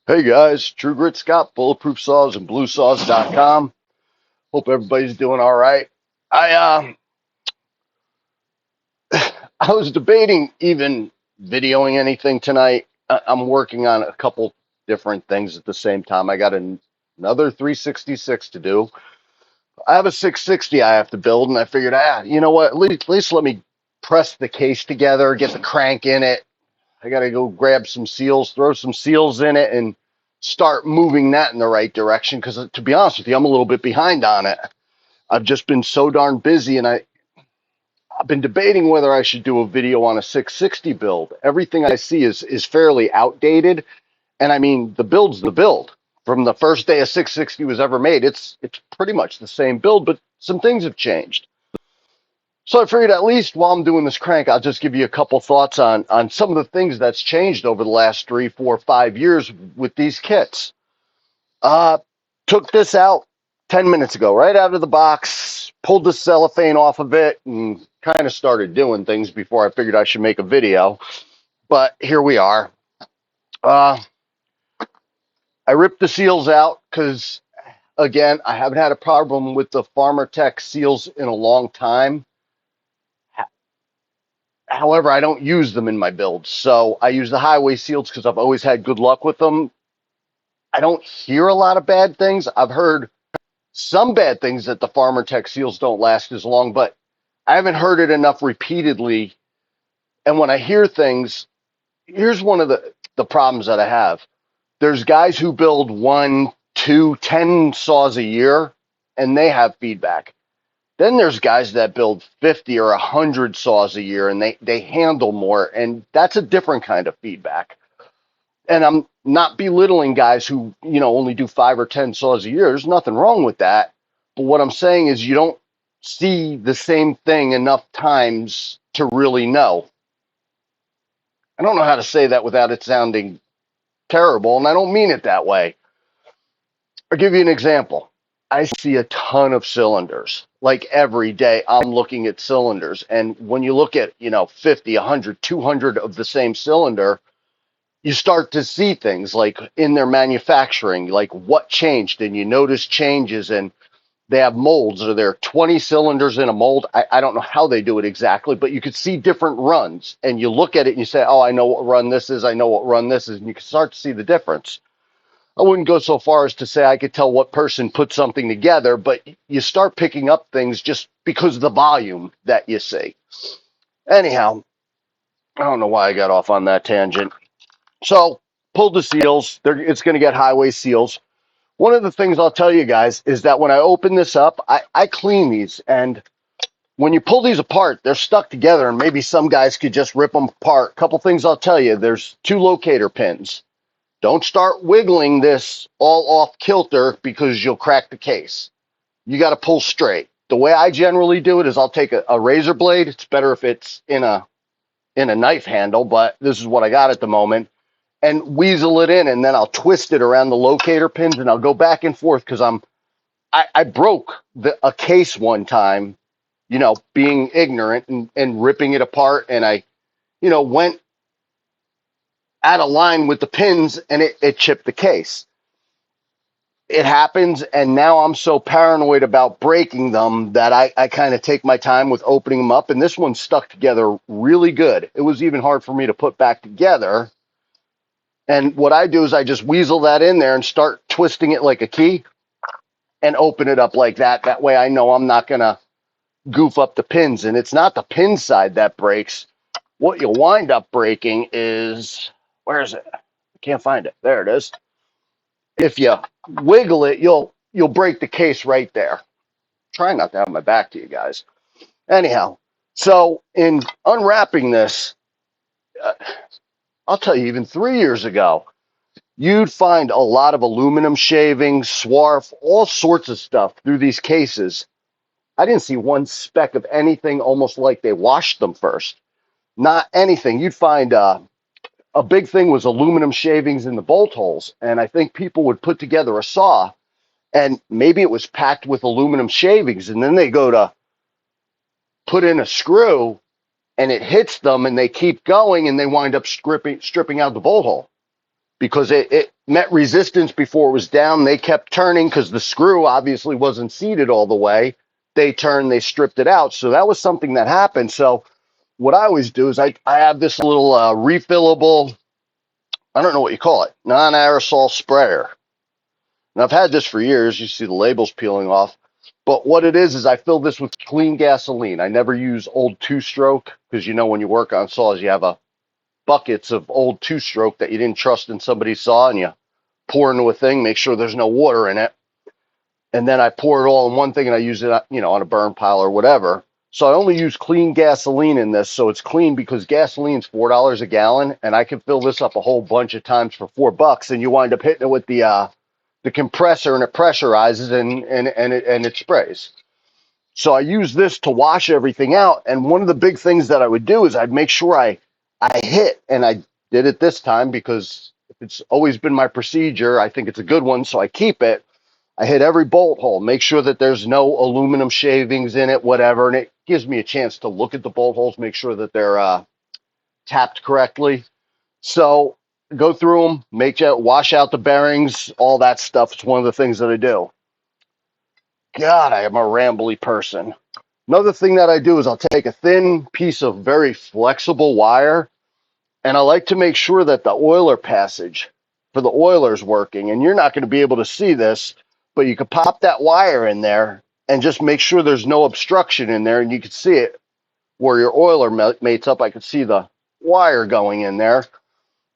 Hey guys, True Grit Scott, Bulletproof Saws and BLUESAWS.com. Hope everybody's doing all right. I I was debating even videoing anything tonight. I'm working on a couple different things at the same time. I got another 366 to do. I have a 660 I have to build, and I figured, you know what? At least let me press the case together, get the crank in it. I got to go grab some seals, throw some seals in it, and start moving that in the right direction. Because to be honest with you, I'm a little bit behind on it. I've just been so darn busy, and I've been debating whether I should do a video on a 660 build. Everything I see is fairly outdated, and I mean the build's the build. From the first day a 660 was ever made, it's pretty much the same build, but some things have changed. So I figured at least while I'm doing this crank, I'll just give you a couple thoughts on some of the things that's changed over the last 3, 4, 5 years with these kits. Uh, Took this out 10 minutes ago, right out of the box, pulled the cellophane off of it, and kind of started doing things before I figured I should make a video. But here we are. Uh, I ripped the seals out because, again, I haven't had a problem with the Farmertec seals in a long time. However, I don't use them in my builds. So I use the highway seals because I've always had good luck with them. I don't hear a lot of bad things. I've heard some bad things that the Farmertec seals don't last as long, but I haven't heard it enough repeatedly. And when I hear things, here's one of the problems that I have. There's guys who build 1, 2, 10 saws a year, and they have feedback. Then there's guys that build 50 or 100 saws a year, and they handle more, and that's a different kind of feedback. And I'm not belittling guys who, only do 5 or 10 saws a year. There's nothing wrong with that. But what I'm saying is you don't see the same thing enough times to really know. I don't know how to say that without it sounding terrible, and I don't mean it that way. I'll give you an example. I see a ton of cylinders. Like every day, I'm looking at cylinders. And when you look at, 50, 100, 200 of the same cylinder, you start to see things like in their manufacturing, like what changed, and you notice changes, and they have molds. Are there 20 cylinders in a mold? I don't know how they do it exactly, but you could see different runs, and you look at it and you say, oh, I know what run this is, I know what run this is, and you can start to see the difference. I wouldn't go so far as to say I could tell what person put something together, but you start picking up things just because of the volume that you see. Anyhow, I don't know why I got off on that tangent. So, pulled the seals. It's going to get highway seals. One of the things I'll tell you guys is that when I open this up, I clean these. And when you pull these apart, they're stuck together. And maybe some guys could just rip them apart. Couple things I'll tell you. There's 2 locator pins. Don't start wiggling this all off kilter because you'll crack the case. You got to pull straight. The way I generally do it is I'll take a razor blade. It's better if it's in a knife handle, but this is what I got at the moment. And weasel it in, and then I'll twist it around the locator pins, and I'll go back and forth because I broke a case one time, being ignorant and ripping it apart, and I, went out of line with the pins, and it chipped the case. It happens, and now I'm so paranoid about breaking them that I kind of take my time with opening them up, and this one stuck together really good. It was even hard for me to put back together. And what I do is I just weasel that in there and start twisting it like a key and open it up like that. That way I know I'm not going to goof up the pins. And it's not the pin side that breaks. What you'll wind up breaking is, where is it? I can't find it. There it is. If you wiggle it, you'll break the case right there. Try not to have my back to you guys. Anyhow, so in unwrapping this, I'll tell you, even 3 years ago, you'd find a lot of aluminum shavings, swarf, all sorts of stuff through these cases. I didn't see one speck of anything, almost like they washed them first. Not anything. You'd find a big thing was aluminum shavings in the bolt holes. And I think people would put together a saw, and maybe it was packed with aluminum shavings. And then they go to put in a screw, and it hits them, and they keep going, and they wind up stripping out the bolt hole. because it met resistance before it was down. They kept turning because the screw obviously wasn't seated all the way. They turned, they stripped it out. So that was something that happened. So what I always do is I have this little refillable, I don't know what you call it, non-aerosol sprayer. And I've had this for years. You see the labels peeling off. But what it is I fill this with clean gasoline. I never use old two-stroke because, you know, when you work on saws, you have buckets of old two-stroke that you didn't trust in somebody's saw, and you pour into a thing, make sure there's no water in it. And then I pour it all in one thing, and I use it, you know, on a burn pile or whatever. So I only use clean gasoline in this, so it's clean because gasoline's $4 a gallon, and I can fill this up a whole bunch of times for $4, and you wind up hitting it with the compressor, and it pressurizes and it sprays. So I use this to wash everything out. And one of the big things that I would do is I'd make sure I hit, and I did it this time because it's always been my procedure. I think it's a good one, so I keep it. I hit every bolt hole, make sure that there's no aluminum shavings in it, whatever. And it gives me a chance to look at the bolt holes, make sure that they're tapped correctly. So go through them, wash out the bearings, all that stuff. It's one of the things that I do. God, I am a rambly person. Another thing that I do is I'll take a thin piece of very flexible wire, and I like to make sure that the oiler passage for the oiler is working. And you're not going to be able to see this, but you could pop that wire in there and just make sure there's no obstruction in there, and you can see it where your oiler mates up. I could see the wire going in there.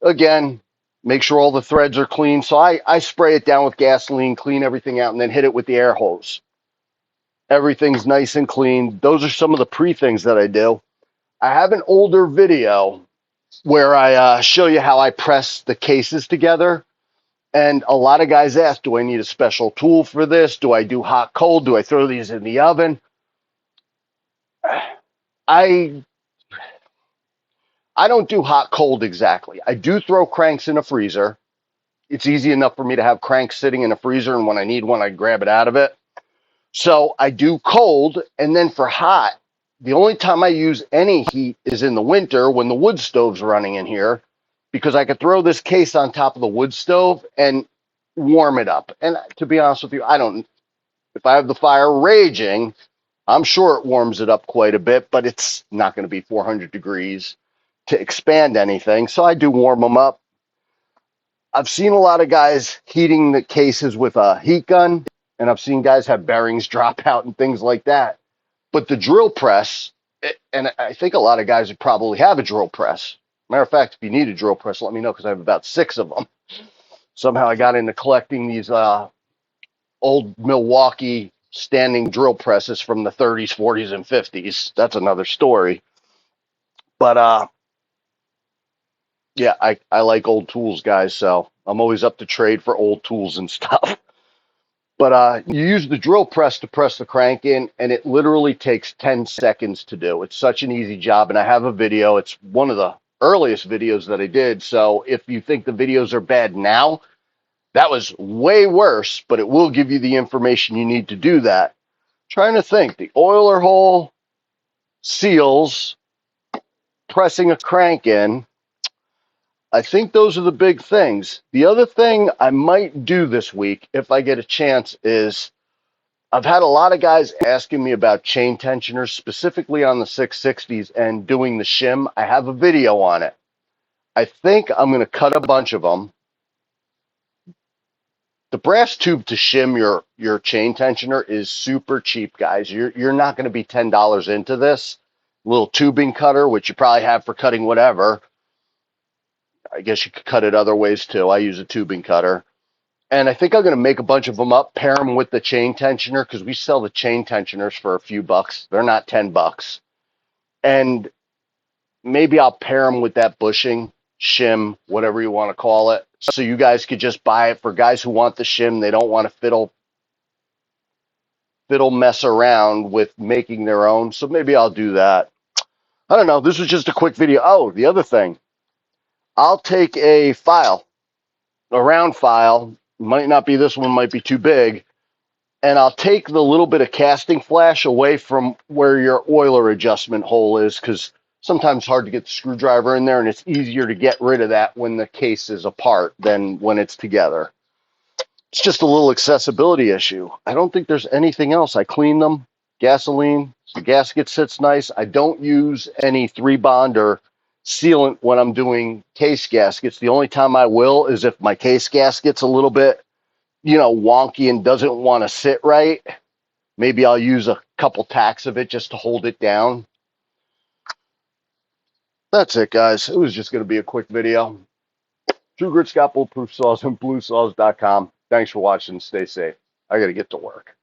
Again, make sure all the threads are clean. So I spray it down with gasoline, clean everything out, and then hit it with the air hose. Everything's nice and clean. Those are some of the pre-things that I do. I have an older video where I show you how I press the cases together. And a lot of guys ask, do I need a special tool for this? Do I do hot cold? Do I throw these in the oven? I don't do hot cold exactly. I do throw cranks in a freezer. It's easy enough for me to have cranks sitting in a freezer, and when I need one, I grab it out of it. So I do cold, and then for hot, the only time I use any heat is in the winter when the wood stove's running in here, because I could throw this case on top of the wood stove and warm it up. And to be honest with you, if I have the fire raging, I'm sure it warms it up quite a bit, but it's not going to be 400 degrees to expand anything. So I do warm them up. I've seen a lot of guys heating the cases with a heat gun, and I've seen guys have bearings drop out and things like that. But the drill press, and I think a lot of guys would probably have a drill press. Matter of fact, if you need a drill press, let me know, because I have about 6 of them. Somehow I got into collecting these old Milwaukee standing drill presses from the 30s, 40s, and 50s. That's another story. But yeah, I like old tools, guys, so I'm always up to trade for old tools and stuff. But you use the drill press to press the crank in, and it literally takes 10 seconds to do. It's such an easy job, and I have a video. It's one of the earliest videos that I did, so if you think the videos are bad now, that was way worse, but it will give you the information you need to do that. Trying to think, the oiler hole, seals, pressing a crank in, I think those are the big things. The other thing I might do this week, if I get a chance, is I've had a lot of guys asking me about chain tensioners, specifically on the 660s, and doing the shim. I have a video on it. I think I'm going to cut a bunch of them. The brass tube to shim your chain tensioner is super cheap, guys. You're not going to be $10 into this. Little tubing cutter, which you probably have for cutting whatever. I guess you could cut it other ways too. I use a tubing cutter. And I think I'm going to make a bunch of them up, pair them with the chain tensioner, because we sell the chain tensioners for a few bucks. They're not $10. And maybe I'll pair them with that bushing, shim, whatever you want to call it. So you guys could just buy it for guys who want the shim. They don't want to fiddle mess around with making their own. So maybe I'll do that. I don't know. This was just a quick video. Oh, the other thing. I'll take a file, a round file, might not be this one, might be too big, and I'll take the little bit of casting flash away from where your oiler adjustment hole is, because sometimes hard to get the screwdriver in there, and it's easier to get rid of that when the case is apart than when it's together. It's just a little accessibility issue. I don't think there's anything else. I clean them, gasoline, the gasket sits nice. I don't use any 3-bond or sealant when I'm doing case gaskets. The only time I will is if my case gasket's a little bit, wonky and doesn't want to sit right. Maybe I'll use a couple tacks of it just to hold it down. That's it, guys. It was just going to be a quick video. True Grit's got Bulletproof Saws and BLUESAWS.com. Thanks for watching. Stay safe. I got to get to work.